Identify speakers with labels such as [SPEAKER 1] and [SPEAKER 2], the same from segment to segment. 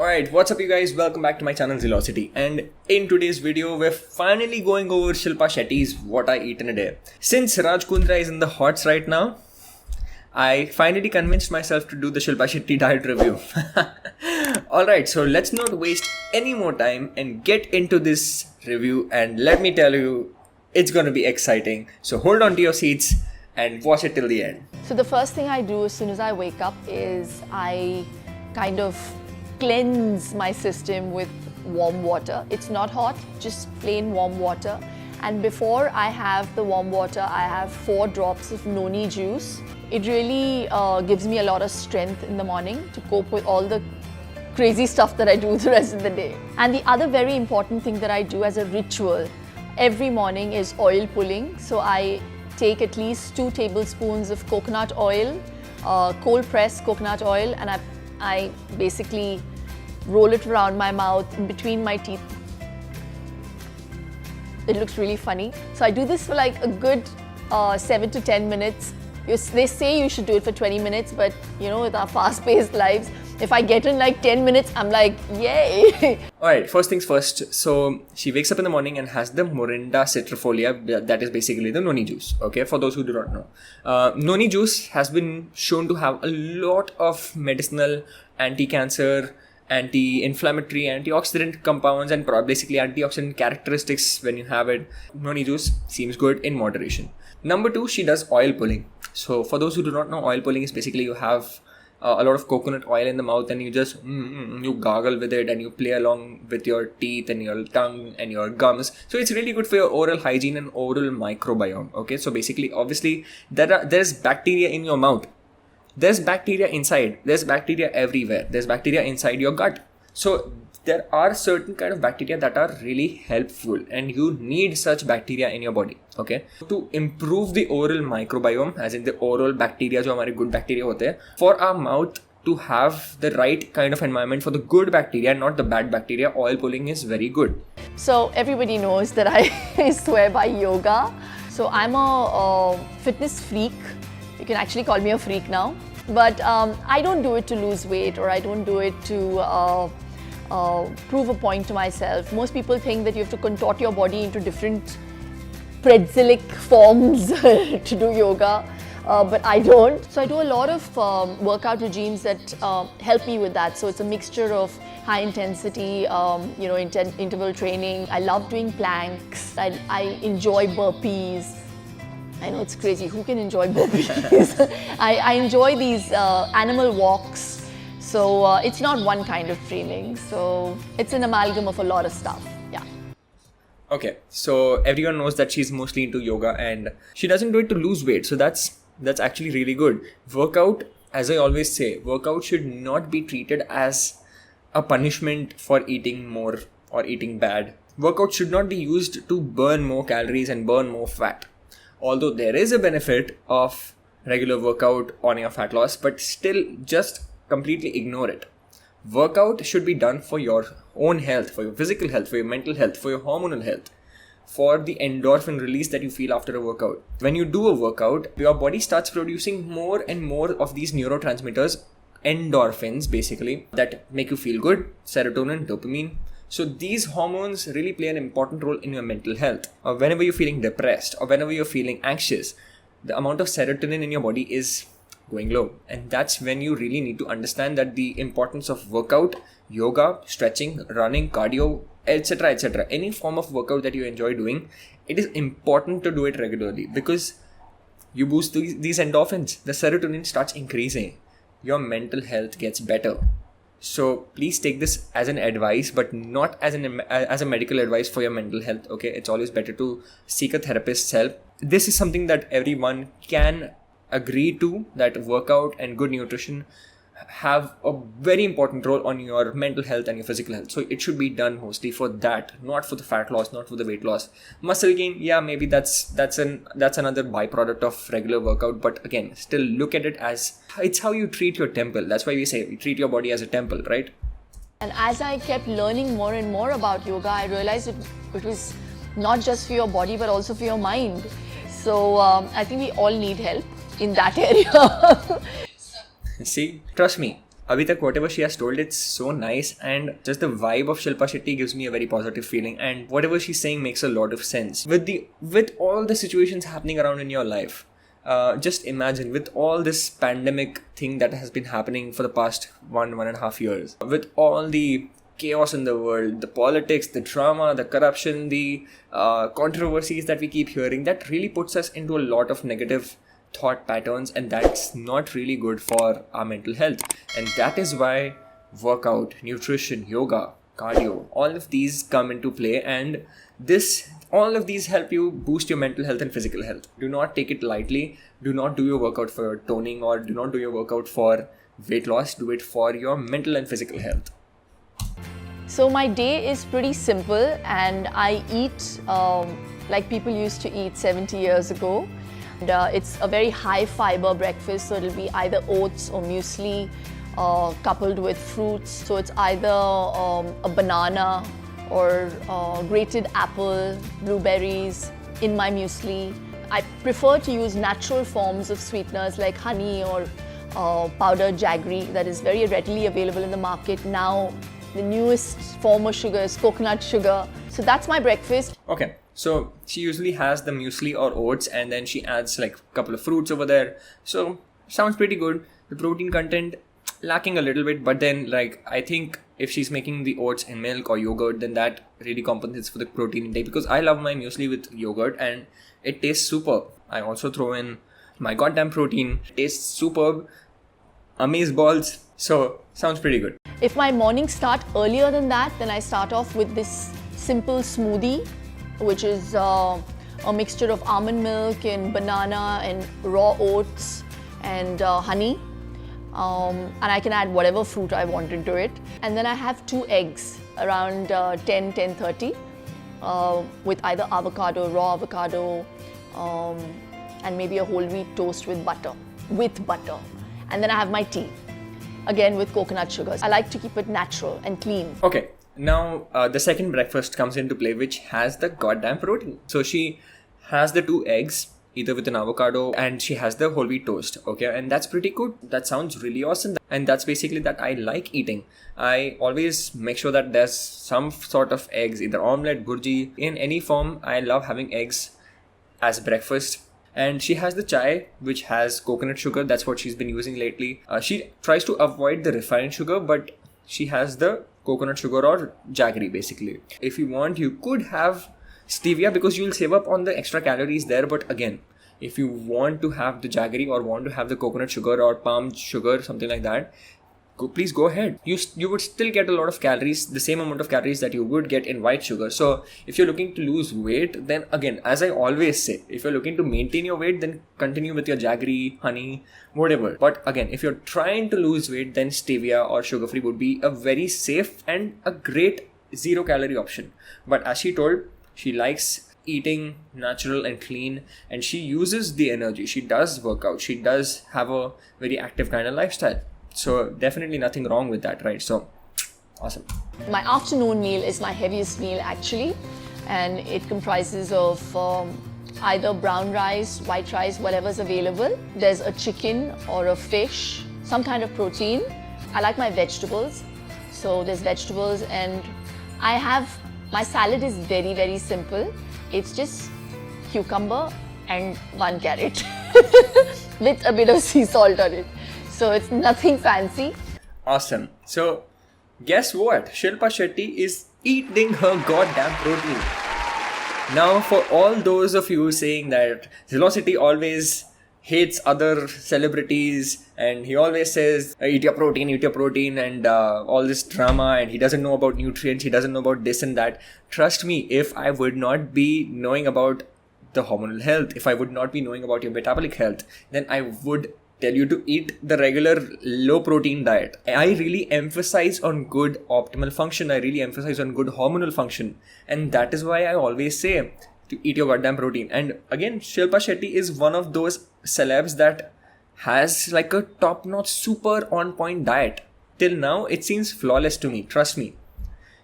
[SPEAKER 1] Alright, what's up you guys? Welcome back to my channel Zealocity, and in today's video we're finally going over Shilpa Shetty's What I Eat in a Day. Since Raj Kundra is in the hots right now, I finally convinced myself to do the Shilpa Shetty diet review. Alright, so let's not waste any more time and get into this review, and let me tell you, it's gonna be exciting. So hold on to your seats and watch it till the end.
[SPEAKER 2] So the first thing I do as soon as I wake up is I kind of cleanse my system with warm water. It's not hot, just plain warm water. And before I have the warm water, I have 4 drops of noni juice. It really gives me a lot of strength in the morning to cope with all the crazy stuff that I do the rest of the day. And the other very important thing that I do as a ritual every morning is oil pulling. So I take at least 2 tablespoons of coconut oil, cold pressed coconut oil, and I basically roll it around my mouth in between my teeth. It looks really funny. So I do this for like a good 7 to 10 minutes. They say you should do it for 20 minutes, but you know, with our fast-paced lives, if I get in like 10 minutes, I'm like, yay!
[SPEAKER 1] Alright, first things first. So she wakes up in the morning and has the Morinda citrifolia, that is basically the noni juice. Okay, for those who do not know. Noni juice has been shown to have a lot of medicinal, anti-cancer, anti-inflammatory, antioxidant compounds, and basically antioxidant characteristics when you have it. Noni juice seems good in moderation. Number 2, she does oil pulling. So for those who do not know, oil pulling is basically you have a lot of coconut oil in the mouth and you just you gargle with it and you play along with your teeth and your tongue and your gums. So it's really good for your oral hygiene and oral microbiome. Okay, so basically, obviously, there's bacteria in your mouth. There's bacteria inside. There's bacteria everywhere. There's bacteria inside your gut. So there are certain kind of bacteria that are really helpful, and you need such bacteria in your body. Okay, to improve the oral microbiome, as in the oral bacteria, जो हमारे good bacteria होते हैं, for our mouth to have the right kind of environment for the good bacteria, not the bad bacteria, oil pulling is very good.
[SPEAKER 2] So everybody knows that I swear by yoga. So I'm a fitness freak. You can actually call me a freak now. But I don't do it to lose weight, or I don't do it to prove a point to myself. Most people think that you have to contort your body into different pretzelic forms to do yoga, but I don't. So I do a lot of workout regimes that help me with that. So it's a mixture of high intensity, interval training. I love doing planks. I enjoy burpees. I know it's crazy. Who can enjoy burpees? I enjoy these animal walks. So it's not one kind of training. So it's an amalgam of a lot of stuff. Yeah.
[SPEAKER 1] Okay, so everyone knows that she's mostly into yoga and she doesn't do it to lose weight. So that's actually really good. Workout, as I always say, workout should not be treated as a punishment for eating more or eating bad. Workout should not be used to burn more calories and burn more fat. Although there is a benefit of regular workout on your fat loss, but still just completely ignore it. Workout should be done for your own health, for your physical health, for your mental health, for your hormonal health, for the endorphin release that you feel after a workout. When you do a workout, your body starts producing more and more of these neurotransmitters, endorphins basically, that make you feel good, serotonin, dopamine. So these hormones really play an important role in your mental health. Whenever you're feeling depressed or whenever you're feeling anxious, the amount of serotonin in your body is going low. And that's when you really need to understand that the importance of workout, yoga, stretching, running, cardio, etc., etc. Any form of workout that you enjoy doing, it is important to do it regularly because you boost these endorphins. The serotonin starts increasing. Your mental health gets better. So please take this as an advice, but not as a medical advice for your mental health. Okay, it's always better to seek a therapist's help. This is something that everyone can agree to, that workout and good nutrition have a very important role on your mental health and your physical health. So it should be done mostly for that, not for the fat loss, not for the weight loss. Muscle gain, yeah, maybe that's another byproduct of regular workout. But again, still look at it as it's how you treat your temple. That's why we say we treat your body as a temple, right?
[SPEAKER 2] And as I kept learning more and more about yoga, I realized it was not just for your body but also for your mind. So I think we all need help in that area.
[SPEAKER 1] See, trust me, Abhi tak whatever she has told, it's so nice, and just the vibe of Shilpa Shetty gives me a very positive feeling, and whatever she's saying makes a lot of sense. With all the situations happening around in your life, just imagine, with all this pandemic thing that has been happening for the past 1.5 years, with all the chaos in the world, the politics, the drama, the corruption, the controversies that we keep hearing, that really puts us into a lot of negative thought patterns, and that's not really good for our mental health. And that is why workout, nutrition, yoga, cardio, all of these come into play, and all of these help you boost your mental health and physical health. Do not take it lightly. Do not do your workout for toning, or do not do your workout for weight loss. Do it for your mental and physical health.
[SPEAKER 2] So my day is pretty simple, and I eat like people used to eat 70 years ago. And, it's a very high fiber breakfast, so it'll be either oats or muesli coupled with fruits. So it's either a banana or grated apple, blueberries in my muesli. I prefer to use natural forms of sweeteners like honey or powdered jaggery that is very readily available in the market now. The newest form of sugar is coconut sugar. So that's my breakfast.
[SPEAKER 1] Okay, so she usually has the muesli or oats, and then she adds like a couple of fruits over there. So sounds pretty good. The protein content lacking a little bit, but then like I think if she's making the oats in milk or yogurt, then that really compensates for the protein intake, because I love my muesli with yogurt and it tastes superb. I also throw in my goddamn protein. It tastes superb. Amaze balls. So sounds pretty good.
[SPEAKER 2] If my mornings start earlier than that, then I start off with this simple smoothie, which is a mixture of almond milk and banana and raw oats and honey. And I can add whatever fruit I want into it. And then I have 2 eggs around 10:30 with either avocado, raw avocado, and maybe a whole wheat toast with butter. And then I have my tea, again with coconut sugars. I like to keep it natural and clean.
[SPEAKER 1] Okay, now the second breakfast comes into play, which has the goddamn protein. So she has the 2 eggs, either with an avocado, and she has the whole wheat toast. Okay, and that's pretty good. That sounds really awesome. And that's basically that I like eating. I always make sure that there's some sort of eggs, either omelette, burji, in any form. I love having eggs as breakfast. And she has the chai, which has coconut sugar. That's what she's been using lately. She tries to avoid the refined sugar, but she has the coconut sugar or jaggery basically. If you want, you could have stevia, because you'll save up on the extra calories there. But again, if you want to have the jaggery or want to have the coconut sugar or palm sugar, something like that, please go ahead. You would still get a lot of calories, the same amount of calories that you would get in white sugar. So if you're looking to lose weight, then again, as I always say, if you're looking to maintain your weight, then continue with your jaggery, honey, whatever. But again, if you're trying to lose weight, then stevia or sugar-free would be a very safe and a great 0-calorie option. But as she told, she likes eating natural and clean, and she uses the energy. She does work out. She does have a very active kind of lifestyle. So definitely nothing wrong with that, right? So awesome.
[SPEAKER 2] My afternoon meal is my heaviest meal actually, and it comprises of either brown rice, white rice, whatever's available. There's a chicken or a fish, some kind of protein. I like my vegetables, so there's vegetables, and my salad is very, very simple. It's just cucumber and 1 carrot with a bit of sea salt on it. So it's nothing fancy.
[SPEAKER 1] Awesome. So guess what? Shilpa Shetty is eating her goddamn protein. Now, for all those of you saying that Zealocity always hates other celebrities and he always says eat your protein, and all this drama, and he doesn't know about nutrients, he doesn't know about this and that. Trust me, if I would not be knowing about the hormonal health, if I would not be knowing about your metabolic health, then I would tell you to eat the regular low protein diet. I really emphasize on good optimal function. I really emphasize on good hormonal function. And that is why I always say to eat your goddamn protein. And again, Shilpa Shetty is one of those celebs that has like a top-notch, super on-point diet. Till now, it seems flawless to me. Trust me.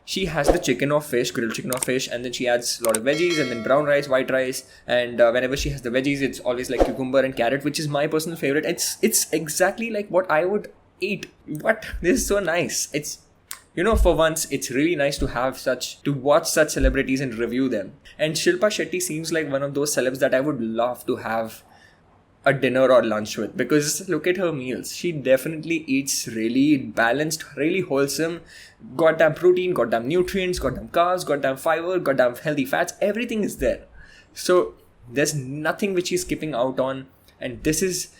[SPEAKER 1] She has the chicken or fish, grilled chicken or fish, and then she adds a lot of veggies, and then brown rice, white rice, and whenever she has the veggies, it's always like cucumber and carrot, which is my personal favorite. It's exactly like what I would eat. What? This is so nice. It's, for once, it's really nice to watch such celebrities and review them. And Shilpa Shetty seems like one of those celebs that I would love to have a dinner or lunch with, because look at her meals. She definitely eats really balanced, really wholesome, goddamn protein, goddamn nutrients, goddamn carbs, goddamn fiber, goddamn healthy fats. Everything is there. So there's nothing which she's skipping out on. And this is,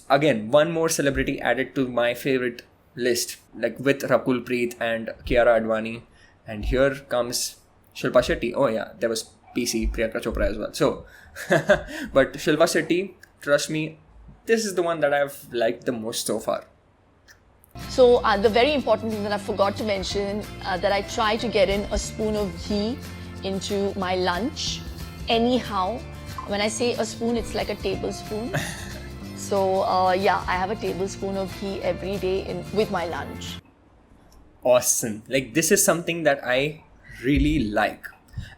[SPEAKER 1] again, one more celebrity added to my favorite list, like with Rakul Preet and Kiara Advani. And here comes Shilpa Shetty. Oh yeah, there was PC, Priyanka Chopra as well. So, but Shilpa Shetty, trust me, this is the one that I've liked the most so far.
[SPEAKER 2] So the very important thing that I forgot to mention, that I try to get in a spoon of ghee into my lunch anyhow. When I say a spoon, it's like a tablespoon. So yeah, I have a tablespoon of ghee every day with my lunch.
[SPEAKER 1] Awesome. Like, this is something that I really like.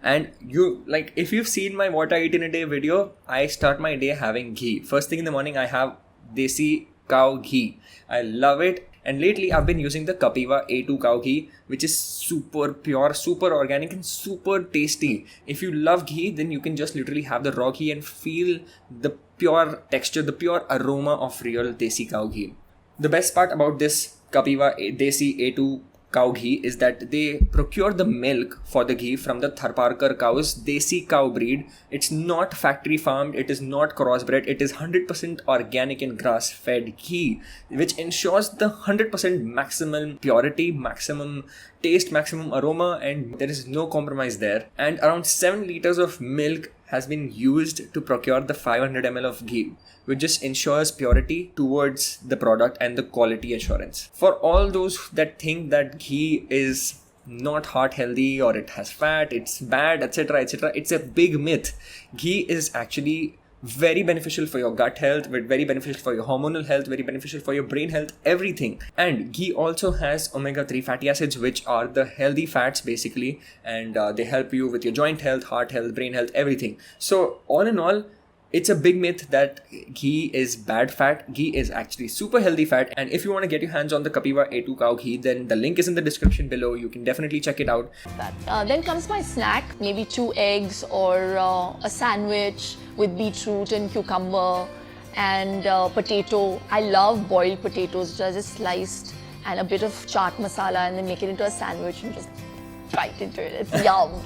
[SPEAKER 1] And if you've seen my what I eat in a day video, I start my day having ghee. First thing in the morning, I have desi cow ghee. I love it. And lately, I've been using the Kapiva A2 cow ghee, which is super pure, super organic, and super tasty. If you love ghee, then you can just literally have the raw ghee and feel the pure texture, the pure aroma of real desi cow ghee. The best part about this Kapiva Desi A2 cow ghee is that they procure the milk for the ghee from the Tharparkar cows, desi cow breed. It's not factory farmed, it is not crossbred, it is 100% organic and grass fed ghee, which ensures the 100% maximum purity, maximum taste, maximum aroma, and there is no compromise there. And around 7 liters of milk has been used to procure the 500 ml of ghee, which just ensures purity towards the product and the quality assurance. For all those that think that ghee is not heart healthy or it has fat, it's bad, etc., etc., it's a big myth. Ghee is actually very beneficial for your gut health, very beneficial for your hormonal health, very beneficial for your brain health, everything. And ghee also has omega-3 fatty acids, which are the healthy fats basically, and they help you with your joint health, heart health, brain health, everything. So all in all, it's a big myth that ghee is bad fat. Ghee is actually super healthy fat. And if you want to get your hands on the Kapiva A2 cow ghee, then the link is in the description below. You can definitely check it out.
[SPEAKER 2] Then comes my snack, maybe 2 eggs or a sandwich with beetroot and cucumber and potato. I love boiled potatoes, which are just sliced, and a bit of chaat masala, and then make it into a sandwich and just bite into it. It's yum.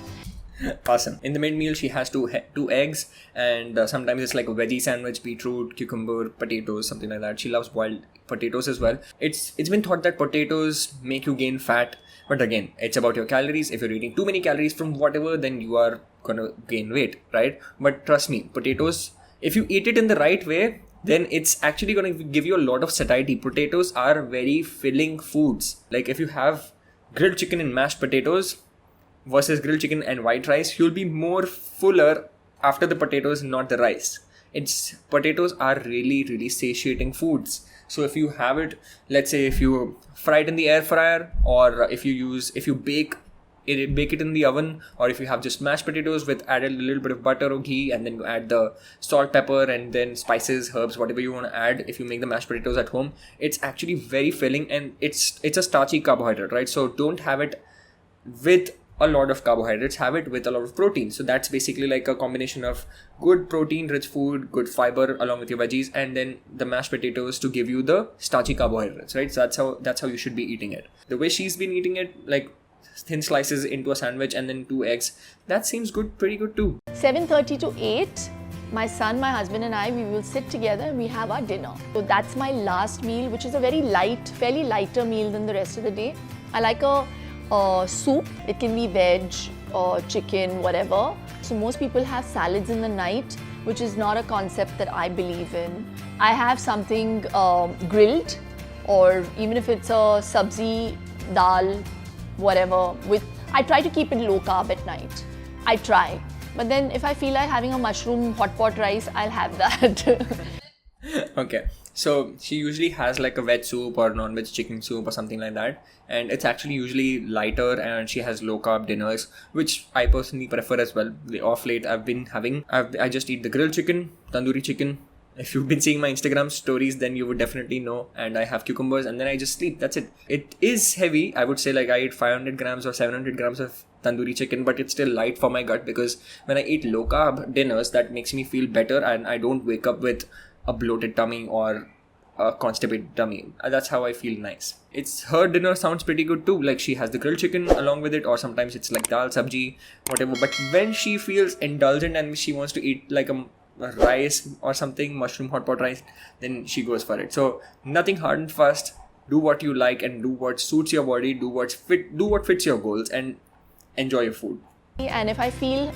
[SPEAKER 1] Awesome. In the mid-meal, she has two eggs, and sometimes it's like a veggie sandwich, beetroot, cucumber, potatoes, something like that. She loves boiled potatoes as well. It's been thought that potatoes make you gain fat, but again, it's about your calories. If you're eating too many calories from whatever, then you are gonna gain weight, right? But trust me, potatoes, if you eat it in the right way, then it's actually gonna give you a lot of satiety. Potatoes are very filling foods. Like if you have grilled chicken and mashed potatoes versus grilled chicken and white rice, you'll be more fuller after the potatoes, not the rice. Potatoes are really, really satiating foods. So if you have it, let's say if you fry it in the air fryer, or if you bake it in the oven, or if you have just mashed potatoes with added a little bit of butter or ghee, and then you add the salt, pepper, and then spices, herbs, whatever you want to add. If you make the mashed potatoes at home, it's actually very filling, and it's a starchy carbohydrate, right? So don't have it with a lot of carbohydrates, have it with a lot of protein. So that's basically like a combination of good protein rich food, good fiber along with your veggies, and then the mashed potatoes to give you the starchy carbohydrates, right? So that's how you should be eating it. The way she's been eating it, like thin slices into a sandwich and then 2 eggs, that seems good, pretty good too.
[SPEAKER 2] 7:30 to 8, my son, my husband and I, we will sit together and we have our dinner. So that's my last meal, which is a very fairly lighter meal than the rest of the day. I like a soup. It can be veg or chicken, whatever. So most people have salads in the night, which is not a concept that I believe in. I have something grilled, or even if it's a sabzi, dal, whatever. I try to keep it low carb at night. I try. But then if I feel like having a mushroom hot pot rice, I'll have that.
[SPEAKER 1] Okay, so she usually has like a veg soup or non-veg chicken soup or something like that, and it's actually usually lighter, and she has low carb dinners, which I personally prefer as well. Off late I've been having, I just eat the grilled chicken, tandoori chicken, If you've been seeing my Instagram stories, then you would definitely know. And I have cucumbers, and then I just sleep. That's it. It is heavy. I would say like I eat 500 grams or 700 grams of tandoori chicken, but it's still light for my gut, because when I eat low carb dinners, that makes me feel better, and I don't wake up with a bloated tummy or a constipated tummy. That's how I feel nice. Her dinner sounds pretty good too. Like she has the grilled chicken along with it, or sometimes it's like dal, sabji, whatever. But when she feels indulgent and she wants to eat like a rice or something, mushroom hot pot rice, then she goes for it. So nothing hard and fast. Do what you like and do what suits your body. Do what fits your goals, and enjoy your food.
[SPEAKER 2] And if I feel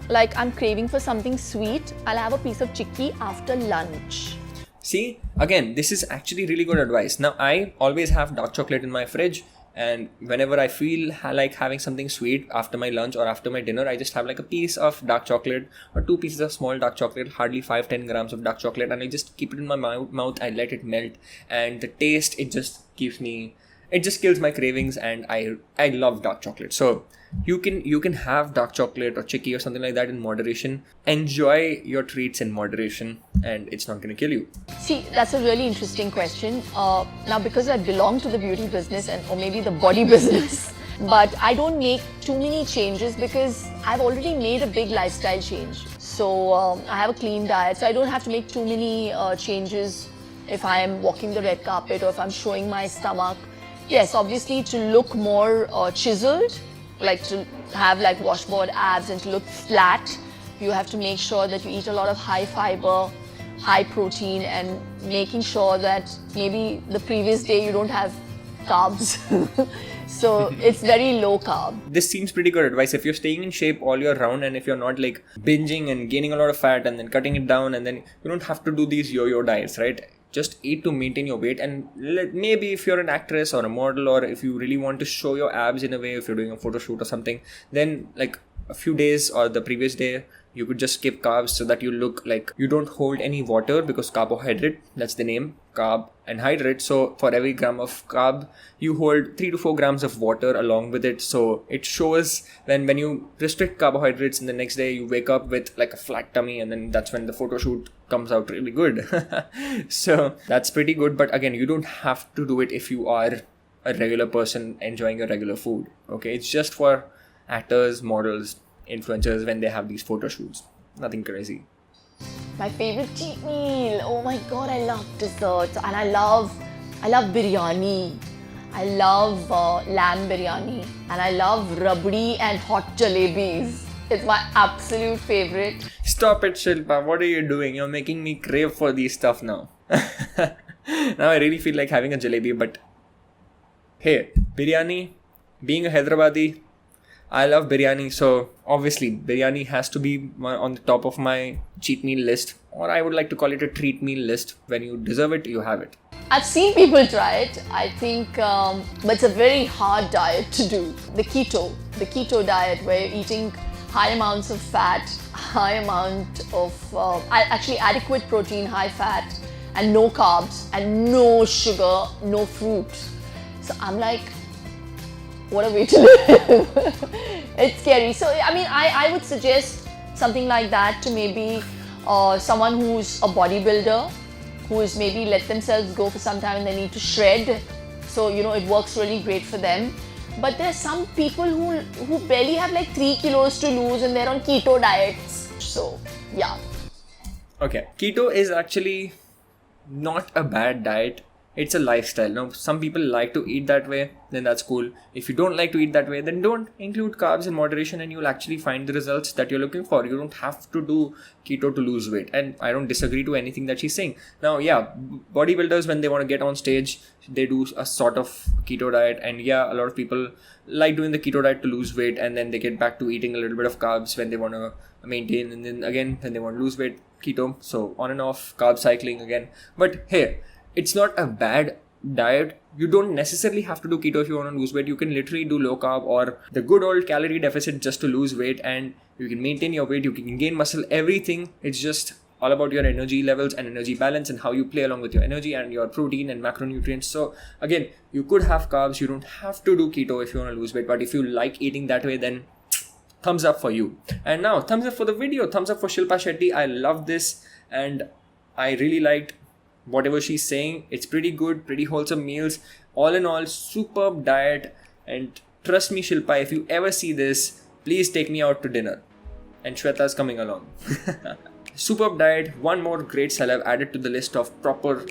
[SPEAKER 2] like I'm craving for something sweet, I'll have a piece of chikki after lunch.
[SPEAKER 1] See, again, this is actually really good advice. Now, I always have dark chocolate in my fridge, and whenever I feel like having something sweet after my lunch or after my dinner, I just have like a piece of dark chocolate or 2 pieces of small dark chocolate, hardly 5-10 grams of dark chocolate, and I just keep it in my mouth. I let it melt, and the taste, it just kills my cravings, and I love dark chocolate. So you can have dark chocolate or chikki or something like that in moderation. Enjoy your treats in moderation, and it's not going to kill you.
[SPEAKER 2] See, that's a really interesting question. Now, because I belong to the beauty business or maybe the body business, but I don't make too many changes because I've already made a big lifestyle change. So I have a clean diet, so I don't have to make too many changes if I'm walking the red carpet or if I'm showing my stomach. Yes, obviously to look more chiseled, like to have like washboard abs and to look flat, you have to make sure that you eat a lot of high fiber, high protein, and making sure that maybe the previous day you don't have carbs. So it's very low carb.
[SPEAKER 1] This seems pretty good advice if you're staying in shape all year round, and if you're not like binging and gaining a lot of fat and then cutting it down, and then you don't have to do these yo-yo diets, right? Just eat to maintain your weight, and maybe if you're an actress or a model, or if you really want to show your abs in a way, if you're doing a photo shoot or something, then like a few days or the previous day, you could just skip carbs so that you look like you don't hold any water, because carbohydrate, that's the name, carb and hydrate. So for every gram of carb, you hold 3 to 4 grams of water along with it. So it shows when you restrict carbohydrates, and the next day you wake up with like a flat tummy, and then that's when the photo shoot comes out really good. So that's pretty good. But again, you don't have to do it if you are a regular person enjoying a regular food. Okay, it's just for actors, models, influencers when they have these photo shoots. Nothing crazy.
[SPEAKER 2] My favorite cheat meal. Oh my god, I love desserts, and I love biryani. I love lamb biryani, and I love rabdi and hot jalebis. It's my absolute favorite.
[SPEAKER 1] Stop it, Shilpa. What are you doing? You're making me crave for these stuff now. Now I really feel like having a jalebi, but hey, biryani, being a Hyderabadi, I love biryani, so obviously biryani has to be on the top of my cheat meal list, or I would like to call it a treat meal list. When you deserve it, you have it.
[SPEAKER 2] I've seen people try it, I think, but it's a very hard diet to do. The keto diet, where you're eating high amounts of fat, high amount of, actually adequate protein, high fat, and no carbs, and no sugar, no fruit. So I'm like, what a way to live. It's scary. So, I mean, I would suggest something like that to maybe someone who's a bodybuilder, who is maybe let themselves go for some time and they need to shred. So, it works really great for them. But there are some people who barely have like 3 kilos to lose, and they're on keto diets. So, yeah.
[SPEAKER 1] Okay. Keto is actually not a bad diet. It's a lifestyle. Now, some people like to eat that way, then that's cool. If you don't like to eat that way, then don't include carbs in moderation, and you'll actually find the results that you're looking for. You don't have to do keto to lose weight. And I don't disagree to anything that she's saying. Now, yeah, bodybuilders, when they want to get on stage, they do a sort of keto diet. And yeah, a lot of people like doing the keto diet to lose weight, and then they get back to eating a little bit of carbs when they want to maintain, and then again, when they want to lose weight, keto. So on and off, carb cycling again. But hey, it's not a bad diet. You don't necessarily have to do keto if you want to lose weight. You can literally do low carb or the good old calorie deficit just to lose weight, and you can maintain your weight, you can gain muscle, everything. It's just all about your energy levels and energy balance, and how you play along with your energy and your protein and macronutrients. So again, you could have carbs. You don't have to do keto if you want to lose weight, but if you like eating that way, then thumbs up for you. And now, thumbs up for the video, thumbs up for Shilpa Shetty. I love this, and I really liked whatever she's saying. It's pretty good, pretty wholesome meals. All in all, superb diet. And trust me, Shilpa, if you ever see this, please take me out to dinner. And Shweta's coming along. Superb diet, one more great cell I've added to the list of proper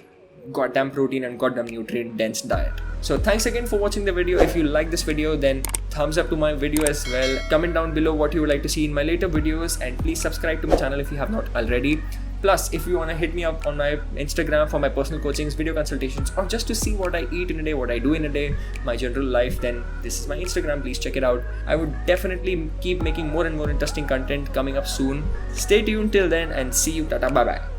[SPEAKER 1] goddamn protein and goddamn nutrient dense diet. So thanks again for watching the video. If you like this video, then thumbs up to my video as well. Comment down below what you would like to see in my later videos, and please subscribe to my channel if you have not already. Plus, if you want to hit me up on my Instagram for my personal coachings, video consultations, or just to see what I eat in a day, what I do in a day, my general life, then this is my Instagram. Please check it out. I would definitely keep making more and more interesting content coming up soon. Stay tuned till then and see you. Tata, bye bye.